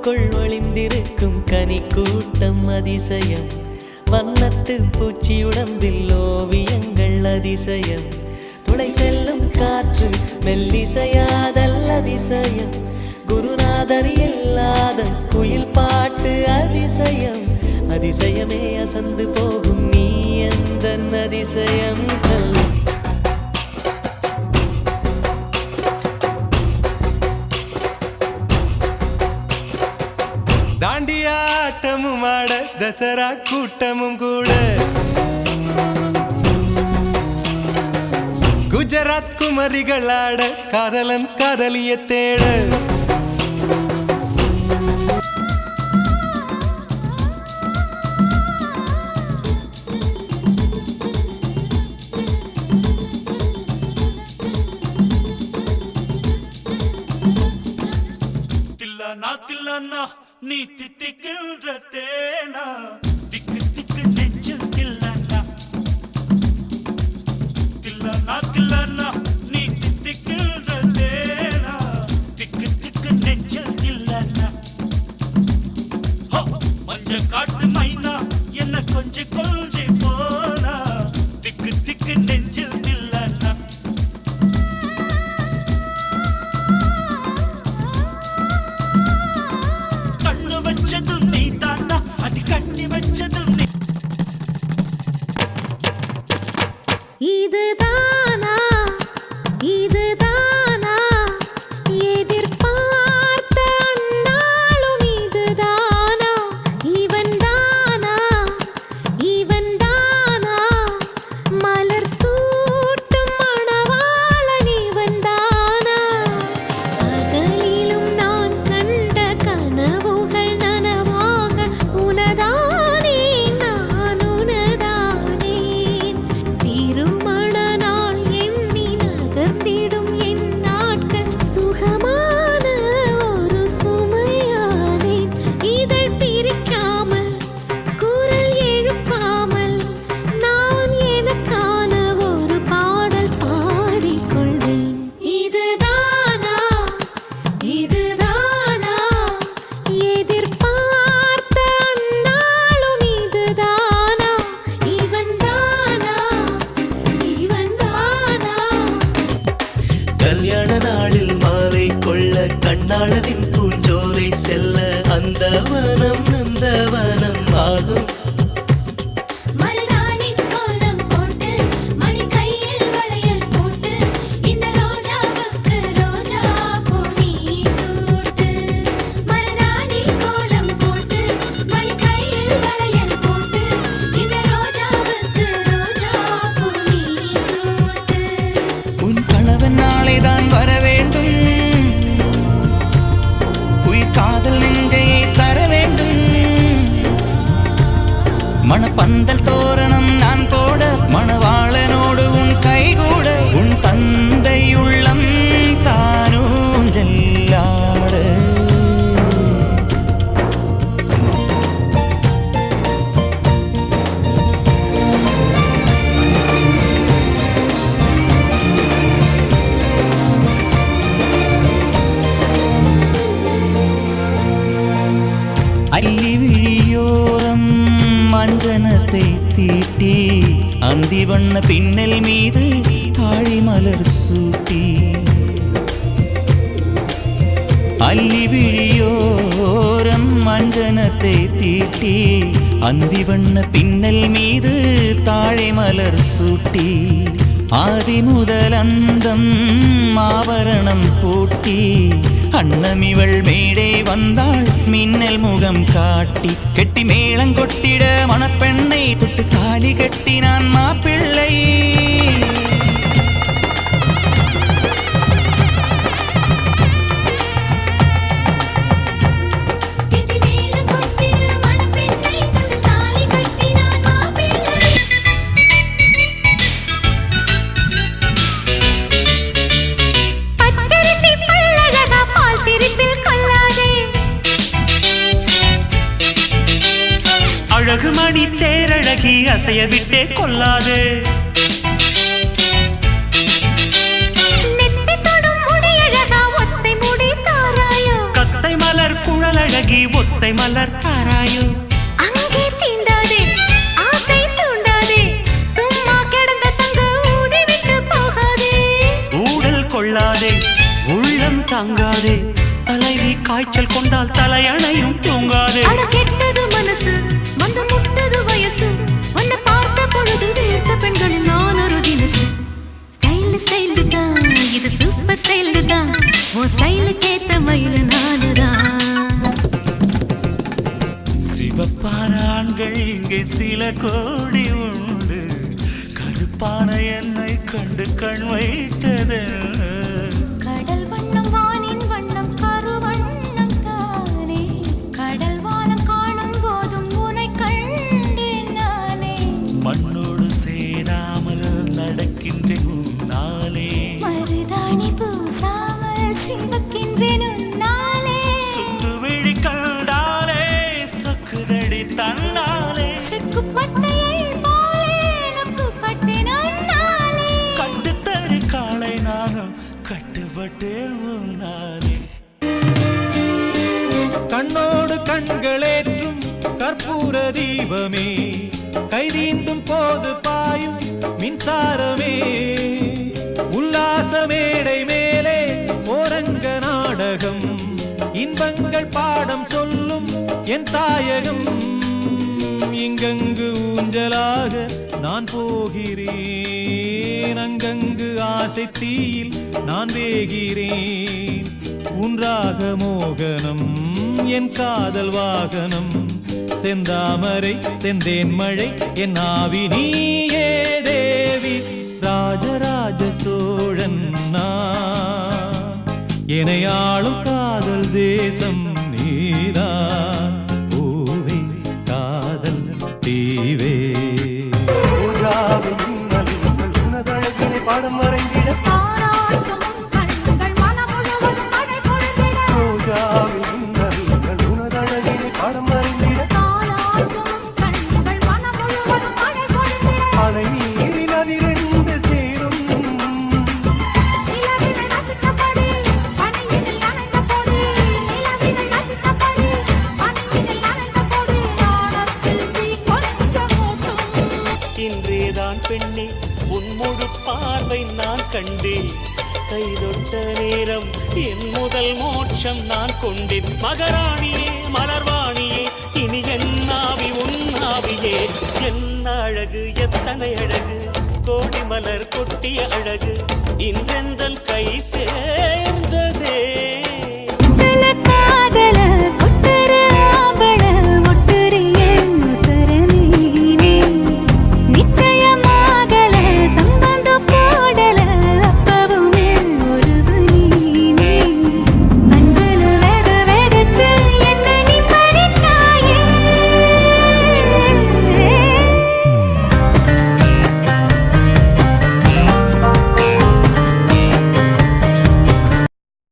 பூவுக்குள் ஒளிந்திருக்கும் கனி கூட்டம் அதிசயம். வண்ணத்து பூச்சி உடம்பில் ஓவியங்கள் அதிசயம். துளை செல்லும் காற்று மெல்லிசையாதல் அதிசயம். குருநாதர் இல்லாத குயில் பாட்டு அதிசயம். அதிசயமே அசந்து போகும் நீ எந்த அதிசயம் கல். தாண்டியாட்டமும் ஆட தசரா கூட்டமும் கூட குஜராத் குமரிகள் ஆட காதலன் காதலிய தேட தில்லானா நீ தித்திக்கின்ற தேனா திக்கு திக்கு நெஞ்சில் தில்லானா. தில்லானா நீ தித்திக்கின்ற தேனா திக்கு திக்கு நெஞ்சில் தில்லானா. மஞ்ச காட்டு மைனா என்ன கொஞ்சி கொஞ்சி போனா திக்கு திக்கு நெஞ்சில் தில்லானா. வச்சதும் நீ தானா அது கண்ணி வச்சதும் நீ. இதுதானா இதுதானா எதிர்பார்த்த அந்நாளும் இதுதானா. இவன் தானா இவன் தானா மலர் சூட்டும் மணவாளன் இவன் தானா. பகலிலும் நான் கண்ட கனவுகள் நனவாக உனதானே நான் உனதானேன். திருமண நாள் எண்ணி நகர்ந்திடும் என் நாட்கள் சுகமான ஒரு சுமையானேன். இதழ் பிரிக்காமல் குரல் எழுப்பாமல் நான் எனக்கான ஒரு பாடல் பாடிக்கொள்வேன். இதுதானா இதுதானா எதிர்பார்த்த அந்நாளும் இதுதானா. இவன் தானா இவன் தானா. கல்யாண நாளில் மாலை கொள்ள கண்ணாளனின் பூஞ்சோலை செல்ல அந்த வனம் நந்தவனம் ஆகும். மருதாணி கோலம் போட்டு மணி கையில் வளையல் போட்டு இந்த ரோஜாவுக்கு ரோஜா பூ நீ சூட்டு. மருதாணி கோலம் போட்டு மணி கையில் வளையல் போட்டு இந்த ரோஜாவுக்கு ரோஜா பூ நீ சூட்டு. உன் கணவன் நாளைதான் வர வேண்டும். உயிர் காதல் நெஞ்சையை தர வேண்டும். மணப்பந்தல் தோரணம் நான் போட மணவாளனோடு உன் கைகூட உன் தந்தை உள்ளம் தானும் ஜெல்லாட. அள்ளி விழியோரம் மஞ்சனத்தை தீட்டி அந்தி வண்ண பின்னல் மீது தாழி மலர் சூட்டி. அள்ளி விழியோரம் மஞ்சனத்தை தீட்டி அந்தி வண்ண பின்னல் மீது தாழை மலர் சூட்டி. ஆதி முதல் அந்தம் ஆபரணம் பூட்டி அன்னமிவள் மேடை வந்தாள் மின்னல் முகம் காட்டி. கெட்டி மேளங்கொட்டிட மணப்பெண்ணை தொட்டு தாலி கட்டினான் மாப்பிள்ளை. கெட்டி மேளம் கொட்டிட மணப்பெண்ணை தொட்டு தாலி கட்டினான் மாப்பிள்ளை. பச்சரிசி பல்லழகா பால் சிரிப்பில் கொள்ளாதே. அழகு மணி தேரழகி அசைய விட்டே கொல்லாது. நெத்தி தொடும் முடியழகா ஒத்தை முடி தாராயோ. கத்தை மலர் குழலழகி கலர் தாராயோ அங்கே தீண்டாதே ஆசை தூண்டாதே சும்மா கிடந்த சங்கு ஊதி விட்டு போகாதே ஊடல் கொள்ளாதே உள்ளம் தாங்காதே தலைவி காய்ச்சல் கொண்டால் தலையணையும் தூங்காதே அட கெட்டது மனசு வந்து முட்டது வயசு உன்னை பார்த்த பொழுது வீழ்த்த பெண்களில் நான் ஒரு தினசு ஸ்டைல் தான் இது சூப்பர் ஸ்டைல் தான் உன் ஸ்டைலுக்கு ஏத்த மயில நானுதான் சிவப்பான ஆண்கள் இங்கே சில கோடி உண்டு கருப்பான என்னை கண்டு கண் வைத்தது கடல் வண்ணம் வானின் வண்ணம் கருவண்ணம் தானே கடல் வானம் காணும் போதும் உன்னை கண்டேன் நானே மண்ணோடு சேராமல் நடக்கின்றேன் உன்னாலே மருதாணி பூசாமல் சிவக்கின்றேன் உன்னாலே சுட்டு விழி கண்டாலே சொக்குதடி தன்னாலே செக்குப்பட்டையை போலே நொக்குப்பட்டேன் உன்னாலே கட்டுத்தறி காலை நானும் கட்டுப்பட்டேன் உன்னாலே கண்ணோடு கண்களேற்றும் கற்பூர தீபமே கைதீண்டும் போது பாயும் மின்சாரமே உல்லாச மேடை மேலே ஓரங்க நாடகம் இன்பங்கள் பாடம் சொல்லும் என் தாயகம் இங்கங்கு ஊஞ்சலாக நான் போகிறேன் அங்கங்கு ஆசை தீயில் நான் வேகிறேன் உன்றாக மோகனம் என் காதல் வாகனம் செந்தாமரை செந்தேன் மழை என் ஆவி நீயே தேவி ராஜராஜ சோழன் நான் எனையாளும் காதல் தேசம் நீதான் பூவே காதல் தீவே பாடம் வரைந்திட கண்கள் மனம் முழுவதும் மழை பொழிந்திட உனதழகினை பாடம் வரைந்திட கண்கள் மனம் முழுவதும் மழை பொழிந்திட அலை நீரின் அதிரெண்டு சேரும் நிலவினை ரசித்தபடி பனியினில் நனைந்த பொடி நிலவினை ரசித்தபடி பனியினில் நனைந்த பொடி நாணத்தில் தீ கொஞ்சம் மூட்டும் இன்றேதான் பெண்ணே உன் முழு பார்வை நான் கண்டேன் கைதொட்ட நேரம் என் முதல் மோட்சம் நான் கொண்டேன் மகராணியே மலர்வாணியே இனி என்னாவி உன்னாவியே என்ன அழகு எத்தனை அழகு கோடி மலர் கொட்டிய அழகு இன்றெந்தல் கை சேர்ந்ததே